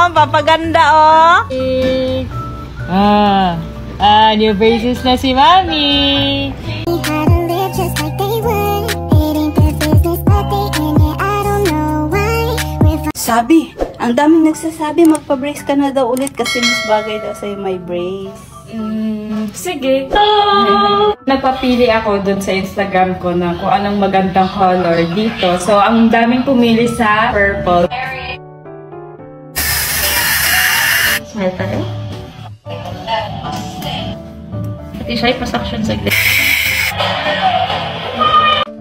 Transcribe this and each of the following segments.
oh. Papaganda, oh. New braces na si Mami. Sabi, ang daming nagsasabi magpa-brace ka na daw ulit kasi mas bagay daw sa'yo may brace. Sige. Nagpapili ako dun sa Instagram ko na kung anong magandang color dito. So, ang daming pumili sa purple. Smile tayo. Pati siya ipasaction sa glit.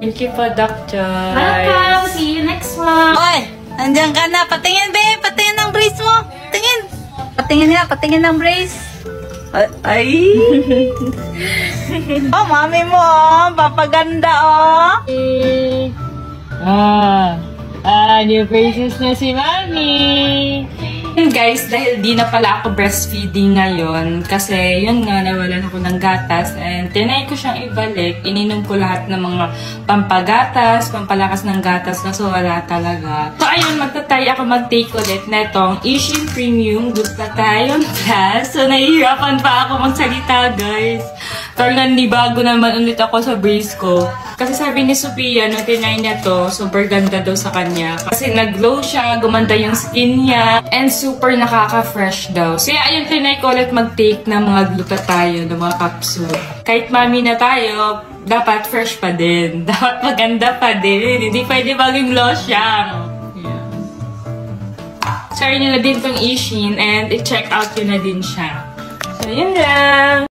Thank you po, Doctor. Welcome! See you next one! Oy! Nandiyan ka na. Patingin, babe. Patingin ng brace mo. Patingin. Patingin nga. Patingin ng brace. Ay. Oh, mami mo, oh. Papaganda, oh. New braces na si Mami. Guys, dahil di na pala ako breastfeeding ngayon kasi yun nga, nawalan ako ng gatas and tinay ko siyang ibalik. Ininom ko lahat ng mga pampagatas, pampalakas ng gatas kaso wala talaga. So ayun, magtatry ako mag-take ulit na itong Ishin Premium Glutathione Plus. So nahihirapan pa ako magsalita, guys. Pero bago naman ulit ako sa brace ko. Kasi sabi ni Sophia, nung tinay niya to, super ganda daw sa kanya. Kasi nag-glow siya, gumanda yung skin niya, and super nakaka-fresh daw. So ayun, tinay ko ulit mag-take ng mga glutathione, ng mga capsule. Kahit mami na tayo, dapat fresh pa din. Dapat maganda pa din. Hindi pwede maging lotion. Yeah. Try nyo na din tong Ishin, and i-check out yun na din siya. So yun lang.